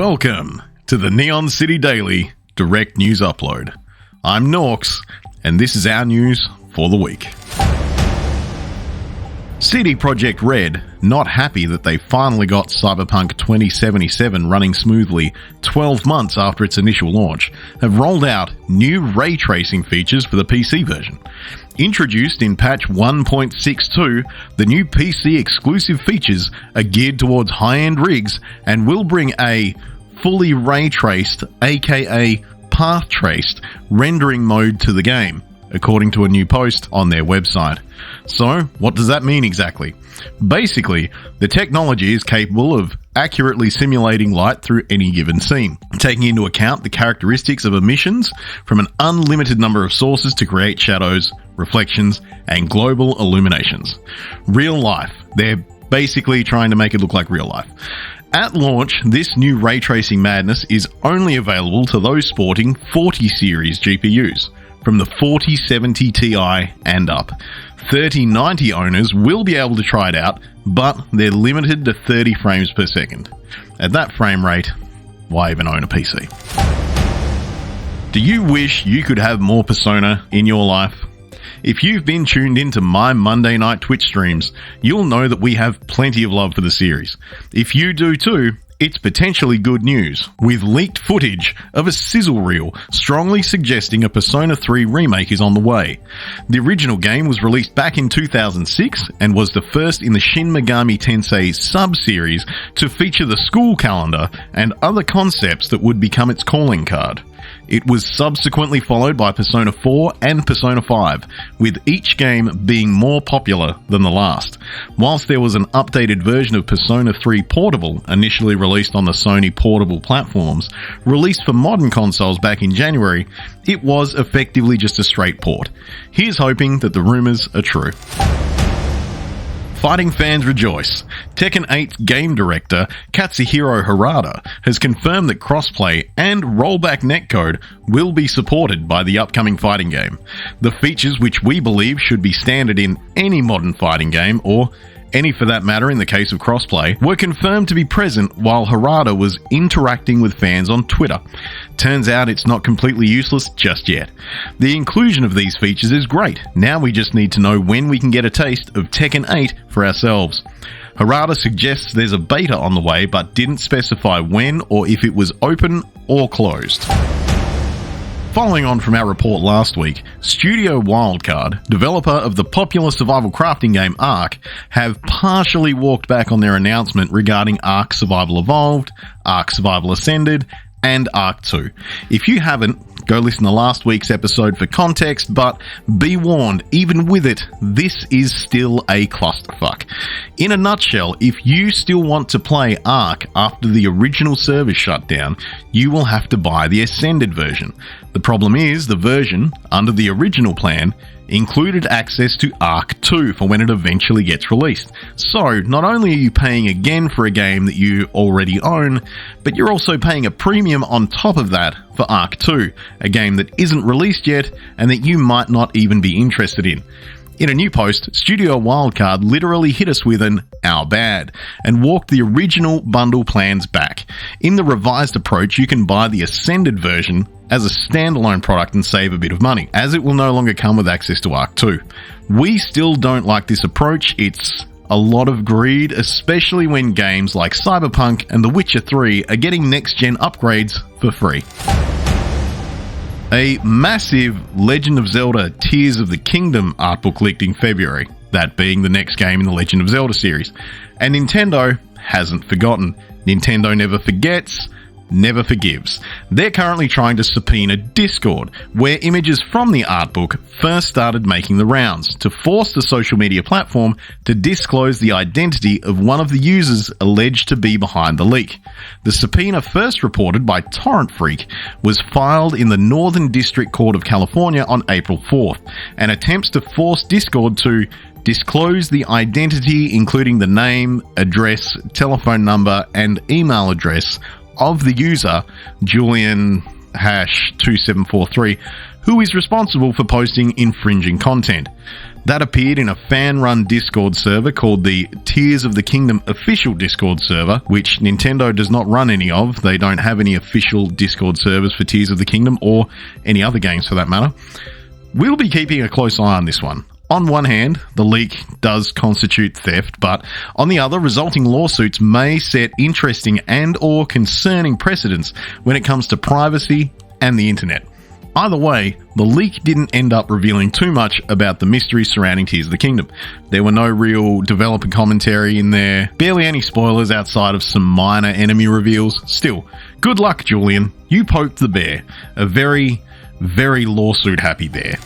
Welcome to the Neon City Daily Direct News Upload. I'm Norks, and this is our news for the week. CD Projekt Red, not happy that they finally got Cyberpunk 2077 running smoothly 12 months after its initial launch, have rolled out new ray tracing features for the PC version. Introduced in patch 1.62, the new PC exclusive features are geared towards high-end rigs and will bring a fully ray-traced, aka path-traced, rendering mode to the game, according to a new post on their website. So, what does that mean exactly? Basically, the technology is capable of accurately simulating light through any given scene, taking into account the characteristics of emissions from an unlimited number of sources to create shadows, reflections, and global illuminations. Real life. They're basically trying to make it look like real life. At launch, this new ray tracing madness is only available to those sporting 40 series GPUs, from the 4070 Ti and up. 3090 owners will be able to try it out, but they're limited to 30 frames per second. At that frame rate, why even own a PC? Do you wish you could have more Persona in your life? If you've been tuned into my Monday night Twitch streams, you'll know that we have plenty of love for the series. If you do too, it's potentially good news, with leaked footage of a sizzle reel strongly suggesting a Persona 3 remake is on the way. The original game was released back in 2006 and was the first in the Shin Megami Tensei sub-series to feature the school calendar and other concepts that would become its calling card. It was subsequently followed by Persona 4 and Persona 5, with each game being more popular than the last. Whilst there was an updated version of Persona 3 Portable, initially released on the Sony portable platforms, released for modern consoles back in January, it was effectively just a straight port. Here's hoping that the rumours are true. Fighting fans rejoice. Tekken 8's game director, Katsuhiro Harada, has confirmed that crossplay and rollback netcode will be supported by the upcoming fighting game. The features, which we believe should be standard in any modern fighting game, or any for that matter in the case of crossplay, were confirmed to be present while Harada was interacting with fans on Twitter. Turns out it's not completely useless just yet. The inclusion of these features is great. Now we just need to know when we can get a taste of Tekken 8 for ourselves. Harada suggests there's a beta on the way, but didn't specify when or if it was open or closed. Following on from our report last week, Studio Wildcard, developer of the popular survival crafting game Ark, have partially walked back on their announcement regarding Ark Survival Evolved, Ark Survival Ascended, and Ark 2. If you haven't, go listen to last week's episode for context, but be warned, even with it, this is still a clusterfuck. In a nutshell, if you still want to play Ark after the original server shut down, you will have to buy the Ascended version. The problem is, the version, under the original plan, included access to Ark 2 for when it eventually gets released. So, not only are you paying again for a game that you already own, but you're also paying a premium on top of that for Ark 2, a game that isn't released yet and that you might not even be interested in. In a new post, Studio Wildcard literally hit us with an "our bad" and walked the original bundle plans back. In the revised approach, you can buy the Ascended version as a standalone product and save a bit of money, as it will no longer come with access to Ark 2. We still don't like this approach. It's a lot of greed, especially when games like Cyberpunk and The Witcher 3 are getting next-gen upgrades for free. A massive Legend of Zelda Tears of the Kingdom art book leaked in February, that being the next game in the Legend of Zelda series. And Nintendo hasn't forgotten. Nintendo never forgets, never forgives. They're currently trying to subpoena Discord, where images from the art book first started making the rounds, to force the social media platform to disclose the identity of one of the users alleged to be behind the leak. The subpoena, first reported by Torrent Freak, was filed in the Northern District Court of California on April 4th, and attempts to force Discord to disclose the identity, including the name, address, telephone number, and email address of the user, Julian #2743, who is responsible for posting infringing content. That appeared in a fan-run Discord server called the Tears of the Kingdom official Discord server, which Nintendo does not run any of. They don't have any official Discord servers for Tears of the Kingdom, or any other games for that matter. We'll be keeping a close eye on this one. On one hand, the leak does constitute theft, but on the other, resulting lawsuits may set interesting and or concerning precedents when it comes to privacy and the internet. Either way, the leak didn't end up revealing too much about the mystery surrounding Tears of the Kingdom. There were no real developer commentary in there, barely any spoilers outside of some minor enemy reveals. Still, good luck, Julian. You poked the bear. A very, very lawsuit-happy bear.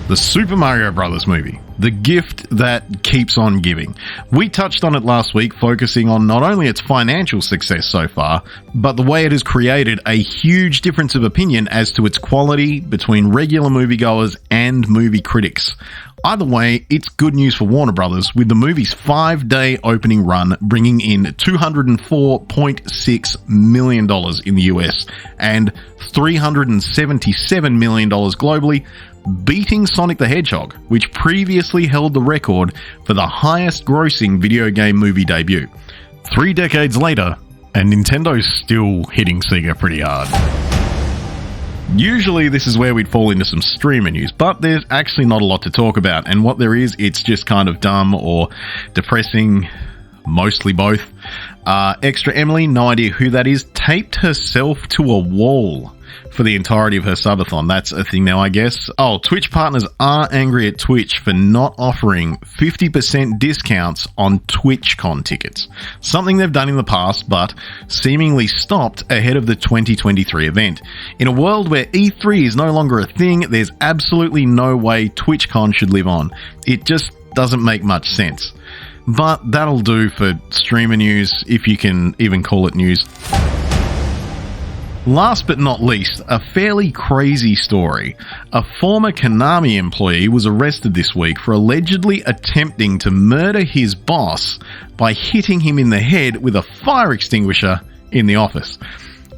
The Super Mario Bros. Movie. The gift that keeps on giving. We touched on it last week, focusing on not only its financial success so far, but the way it has created a huge difference of opinion as to its quality between regular moviegoers and movie critics. Either way, it's good news for Warner Brothers, with the movie's 5-day opening run bringing in $204.6 million in the US and $377 million globally, beating Sonic the Hedgehog, which previously held the record for the highest grossing video game movie debut. 3 decades later, and Nintendo's still hitting Sega pretty hard. Usually this is where we'd fall into some streamer news, but there's actually not a lot to talk about, and what there is, it's just kind of dumb or depressing, mostly both. Extra Emily, no idea who that is, taped herself to a wall for the entirety of her subathon. That's a thing now, I guess. Oh, Twitch partners are angry at Twitch for not offering 50% discounts on TwitchCon tickets. Something they've done in the past, but seemingly stopped ahead of the 2023 event. In a world where E3 is no longer a thing, there's absolutely no way TwitchCon should live on. It just doesn't make much sense. But that'll do for streamer news, if you can even call it news. Last but not least, a fairly crazy story. A former Konami employee was arrested this week for allegedly attempting to murder his boss by hitting him in the head with a fire extinguisher in the office.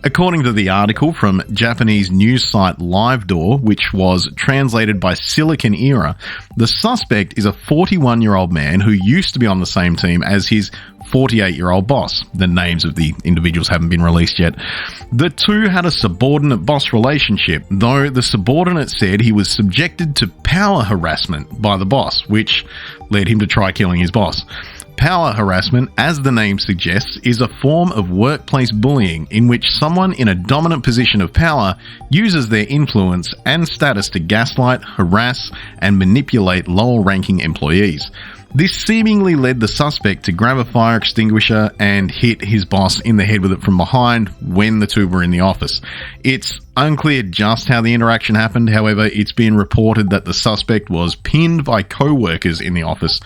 According to the article from Japanese news site LiveDoor, which was translated by Silicon Era, the suspect is a 41-year-old man who used to be on the same team as his 48-year-old boss. The names of the individuals haven't been released yet. The two had a subordinate-boss relationship, though the subordinate said he was subjected to power harassment by the boss, which led him to try killing his boss. Power harassment, as the name suggests, is a form of workplace bullying in which someone in a dominant position of power uses their influence and status to gaslight, harass, and manipulate lower-ranking employees. This seemingly led the suspect to grab a fire extinguisher and hit his boss in the head with it from behind when the two were in the office. It's unclear just how the interaction happened, however, it's been reported that the suspect was pinned by co-workers in the office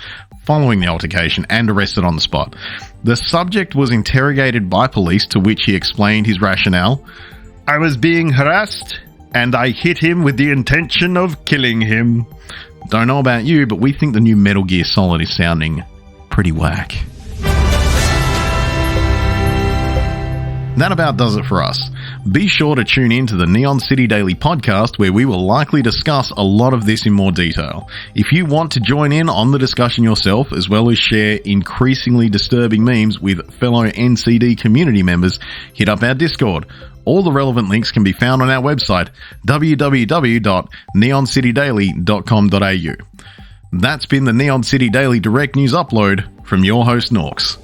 following the altercation and arrested on the spot. The subject was interrogated by police, to which he explained his rationale. "I was being harassed and I hit him with the intention of killing him." Don't know about you, but we think the new Metal Gear Solid is sounding pretty whack. That about does it for us. Be sure to tune in to the Neon City Daily podcast, where we will likely discuss a lot of this in more detail. If you want to join in on the discussion yourself, as well as share increasingly disturbing memes with fellow NCD community members, hit up our Discord. All the relevant links can be found on our website, www.neoncitydaily.com.au. That's been the Neon City Daily Direct News Upload from your host, Norks.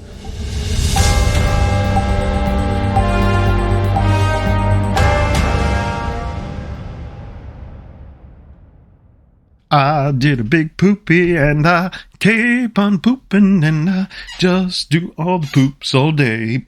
I did a big poopy and I keep on pooping and I just do all the poops all day.